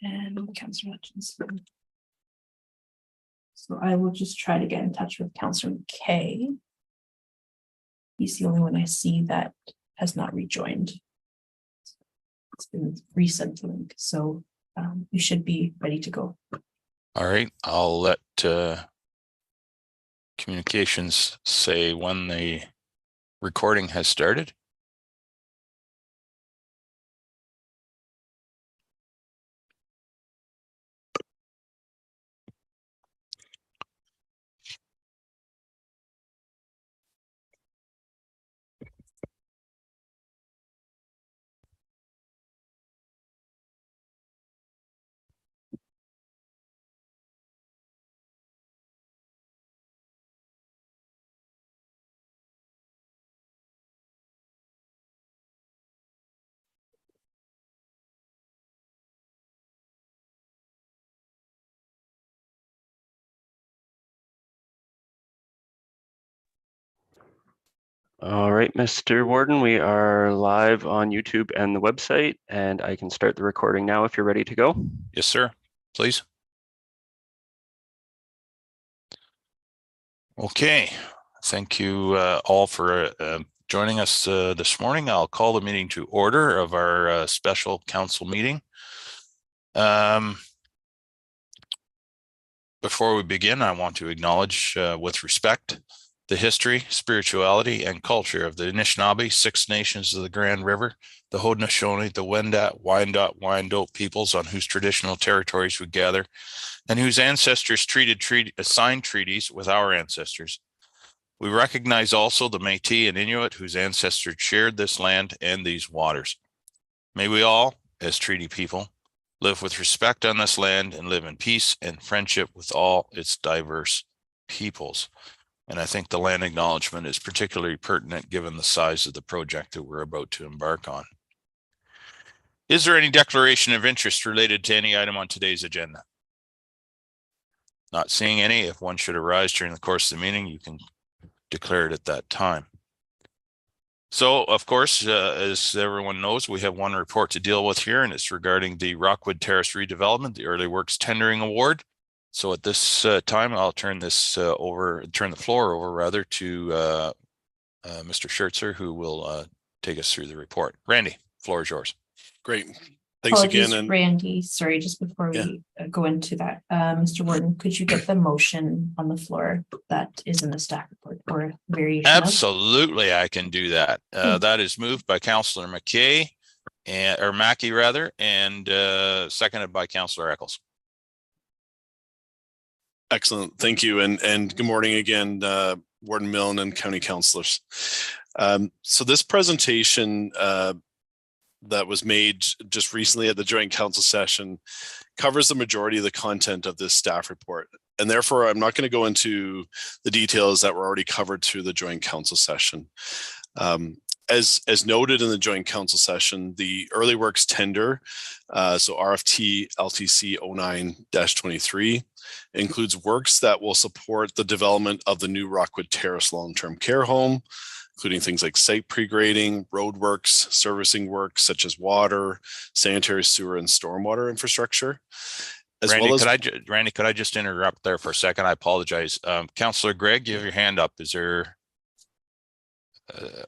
And Councillor Hutchinson. So I will just try to get in touch with Councillor McKay. He's the only one I see that has not rejoined. It's been resent the link, so we should be ready to go. All right, I'll let communications say when the recording has started. All right, Mr. Warden, we are live on YouTube and the website, and I can start the recording now if you're ready to go. Yes, sir. Please. Okay. Thank you all for joining us this morning. I'll call the meeting to order of our special council meeting. Before we begin, I want to acknowledge with respect the history, spirituality, and culture of the Anishinaabe, Six Nations of the Grand River, the Haudenosaunee, the Wendat, Wyandot, Wyandotte peoples on whose traditional territories we gather, and whose ancestors signed treaties with our ancestors. We recognize also the Métis and Inuit whose ancestors shared this land and these waters. May we all, as treaty people, live with respect on this land and live in peace and friendship with all its diverse peoples. And I think the land acknowledgement is particularly pertinent given the size of the project that we're about to embark on. Is there any declaration of interest related to any item on today's agenda? Not seeing any. If one should arise during the course of the meeting, you can declare it at that time. So, of course, as everyone knows, we have one report to deal with here, and it's regarding the Rockwood Terrace redevelopment, the Early Works Tendering Award. So at this time, I'll turn the floor over to Mr. Schertzer, who will take us through the report. Randy, floor is yours. Great. Thanks Apologies, again. And Randy, sorry, just before we go into that, Mr. Warden, could you get the motion on the floor that is in the staff report or variation? Absolutely, I can do that. That is moved by Councillor McKay, or Mackey rather, and seconded by Councillor Eccles. Excellent. Thank you. And good morning again, Warden Milne and County Councillors. So this presentation that was made just recently at the joint council session covers the majority of the content of this staff report. And therefore, I'm not going to go into the details that were already covered through the joint council session. As noted in the joint council session, the early works tender, so RFT LTC 09-23, includes works that will support the development of the new Rockwood Terrace long-term care home, including things like site pre-grading, road works, servicing works such as water, sanitary sewer, and stormwater infrastructure. Randy, could I just interrupt there for a second? I apologize. Councillor Gregg, you have your hand up. Is there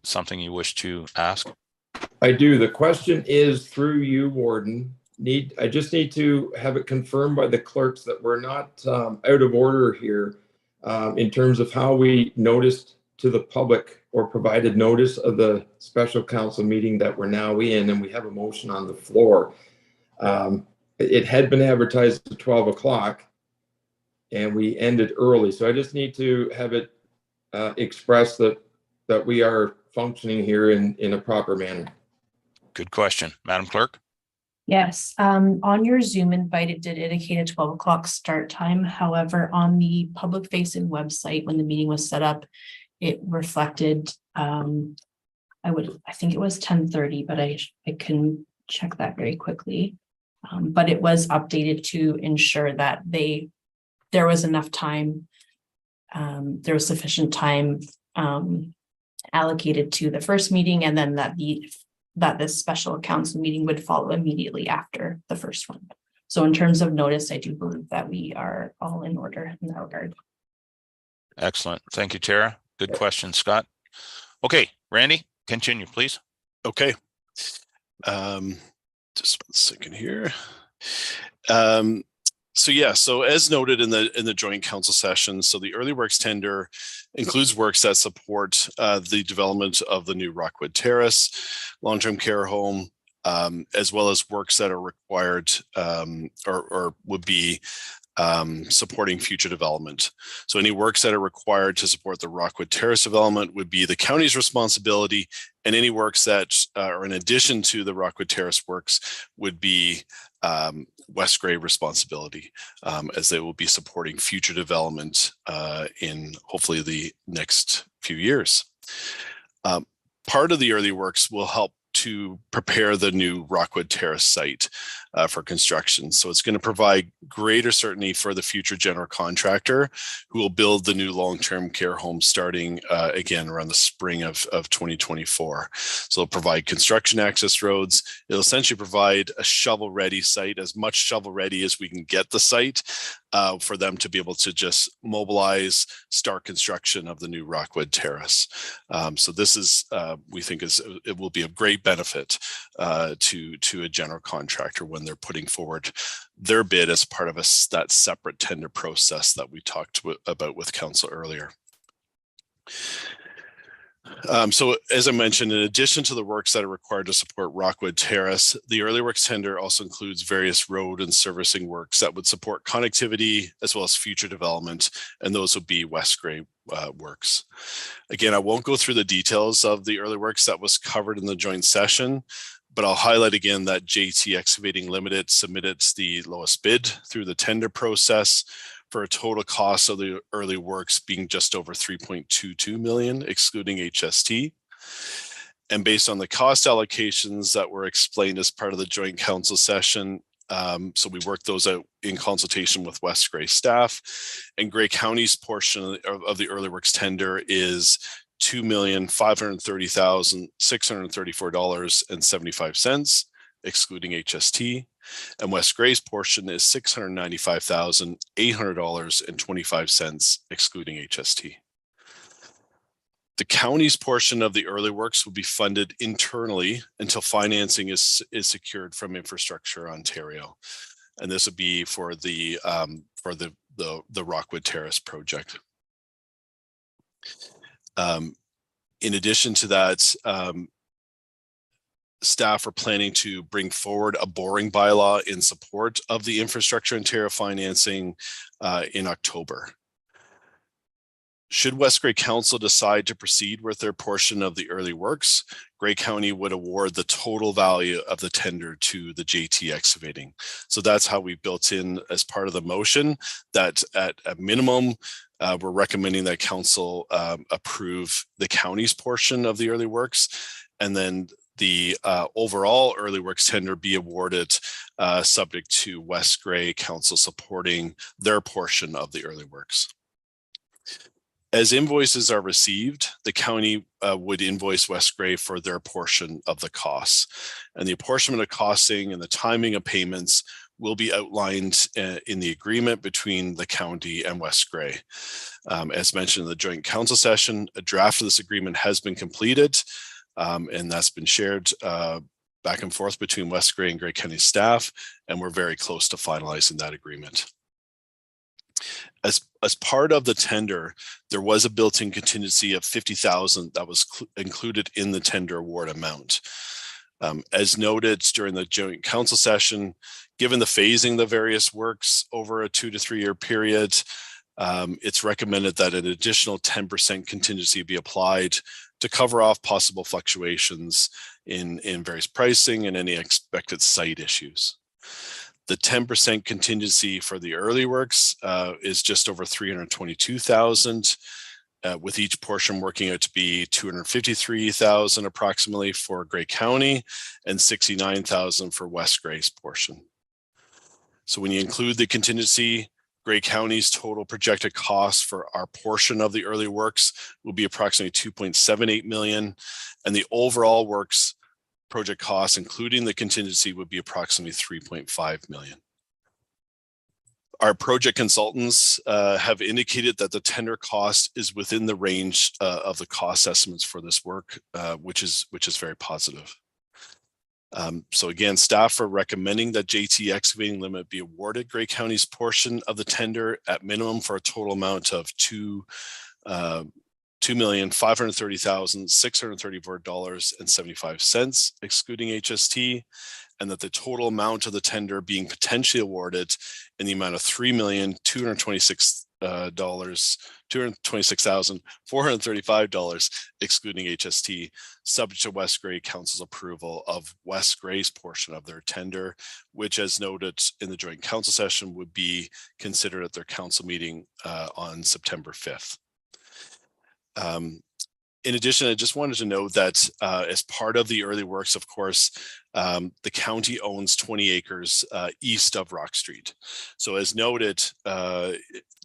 something you wish to ask? I do. The question is through you, Warden. I just need to have it confirmed by the clerks that we're not out of order here in terms of how we noticed to the public or provided notice of the special council meeting that we're now in, and we have a motion on the floor. It had been advertised at 12 o'clock and we ended early. So I just need to have it expressed that we are functioning here in a proper manner. Good question. Madam Clerk? Yes, on your Zoom invite, it did indicate a 12 o'clock start time. However, on the public facing website, when the meeting was set up, it reflected, I think it was 10:30, but I can check that very quickly. But it was updated to ensure that there was enough time, there was sufficient time allocated to the first meeting, and then that that this special council meeting would follow immediately after the first one. So in terms of notice, I do believe that we are all in order in that regard. Excellent. Thank you, Tara. Good question, Scott. Okay, Randy, continue, please. Okay. Just 1 second here. So as noted in the joint council session, so the early works tender includes works that support the development of the new Rockwood Terrace long-term care home, as well as works that are required or would be supporting future development. So any works that are required to support the Rockwood Terrace development would be the county's responsibility, and any works that are in addition to the Rockwood Terrace works would be Westgray responsibility, as they will be supporting future development in hopefully the next few years. Part of the early works will help to prepare the new Rockwood Terrace site for construction. So it's going to provide greater certainty for the future general contractor who will build the new long-term care home starting again around the spring of 2024. So it'll provide construction access roads. It'll essentially provide a shovel-ready site, as much shovel-ready as we can get the site, for them to be able to just mobilize, start construction of the new Rockwood Terrace. So this is, we think, it will be of great benefit to a general contractor when they're putting forward their bid as part of that separate tender process that we talked about with council earlier. So as I mentioned, in addition to the works that are required to support Rockwood Terrace, the early works tender also includes various road and servicing works that would support connectivity as well as future development, and those would be Westgray works. Again, I won't go through the details of the early works that was covered in the joint session, but I'll highlight again that JT Excavating Limited submitted the lowest bid through the tender process, for a total cost of the early works being just over 3.22 million, excluding HST. And based on the cost allocations that were explained as part of the joint council session, so we worked those out in consultation with Westgray staff, and Grey County's portion of the early works tender is $2,530,634.75, excluding HST. And Westgray's portion is $695,800.25, excluding HST. The county's portion of the early works will be funded internally until financing is secured from Infrastructure Ontario, and this would be for the Rockwood Terrace project. In addition to that, staff are planning to bring forward a boring bylaw in support of the Infrastructure Ontario financing in October. Should Westgray Council decide to proceed with their portion of the early works, Grey County would award the total value of the tender to the JT Excavating. So that's how we built in as part of the motion that at a minimum, we're recommending that council approve the county's portion of the early works, and then the overall early works tender be awarded subject to Westgray Council supporting their portion of the early works. As invoices are received, the county would invoice Westgray for their portion of the costs, and the apportionment of costing and the timing of payments will be outlined in the agreement between the county and Westgray. As mentioned in the joint council session, a draft of this agreement has been completed, and that's been shared back and forth between Westgray and Grey County staff, and we're very close to finalizing that agreement. As part of the tender, there was a built-in contingency of $50,000 that was included in the tender award amount. As noted during the joint council session, given the phasing of the various works over a 2 to 3 year period, it's recommended that an additional 10% contingency be applied to cover off possible fluctuations in various pricing and any expected site issues. The 10% contingency for the early works is just over $322,000, with each portion working out to be $253,000 approximately for Grey County and $69,000 for Westgray's portion. So when you include the contingency, Grey County's total projected cost for our portion of the early works will be approximately $2.78 million, and the overall works project costs, including the contingency, would be approximately 3.5 million. Our project consultants have indicated that the tender cost is within the range of the cost estimates for this work, which is very positive. So again, staff are recommending that JT Excavating Limited be awarded Grey County's portion of the tender at minimum for a total amount of $2,530,634.75, excluding HST, and that the total amount of the tender being potentially awarded in the amount of $226,435, excluding HST, subject to West Grey Council's approval of West Grey's portion of their tender, which, as noted in the joint council session, would be considered at their council meeting on September 5th. In addition, I just wanted to note that as part of the early works, of course, the county owns 20 acres east of Rock Street. So as noted,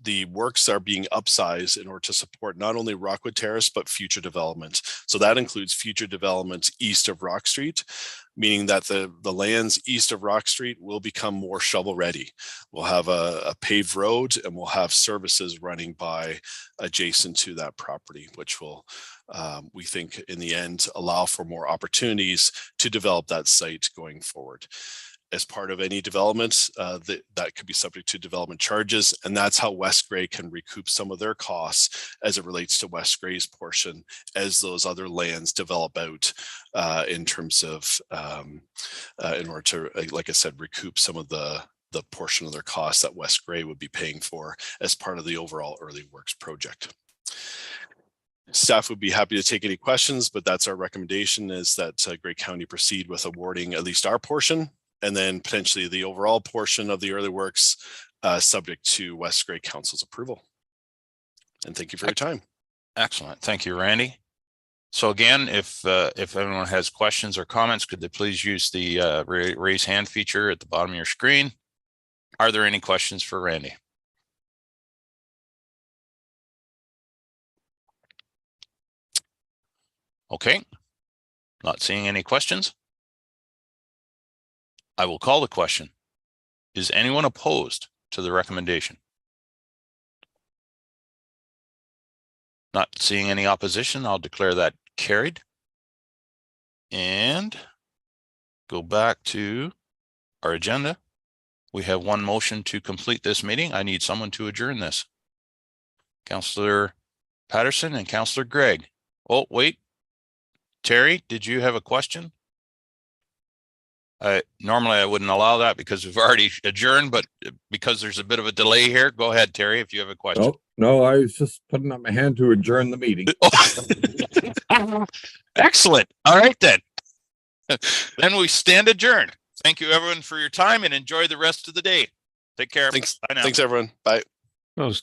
the works are being upsized in order to support not only Rockwood Terrace, but future development. So that includes future development east of Rock Street, meaning that the lands east of Rock Street will become more shovel ready. We'll have a paved road and we'll have services running by adjacent to that property, which will, we think in the end, allow for more opportunities to develop that site going forward. As part of any development, that could be subject to development charges, and that's how West Grey can recoup some of their costs as it relates to West Grey's portion as those other lands develop out in terms of, in order to, like I said, recoup some of the portion of their costs that West Grey would be paying for as part of the overall early works project. Staff would be happy to take any questions, but that's our recommendation, is that Grey County proceed with awarding at least our portion, and then potentially the overall portion of the early works subject to West Grey Council's approval. And thank you for your time. Excellent. Thank you, Randy. So again, if anyone has questions or comments, could they please use the raise hand feature at the bottom of your screen? Are there any questions for Randy? Okay, not seeing any questions. I will call the question. Is anyone opposed to the recommendation? Not seeing any opposition, I'll declare that carried. And go back to our agenda. We have one motion to complete this meeting. I need someone to adjourn this. Councillor Patterson and Councillor Gregg. Oh, wait. Terry, did you have a question? Normally I wouldn't allow that because we've already adjourned, but because there's a bit of a delay here, go ahead, Terry, if you have a question. No, I was just putting up my hand to adjourn the meeting. Excellent. All right, then. Then we stand adjourned. Thank you, everyone, for your time, and enjoy the rest of the day. Take care. Thanks. Bye now. Thanks, everyone. Bye. Those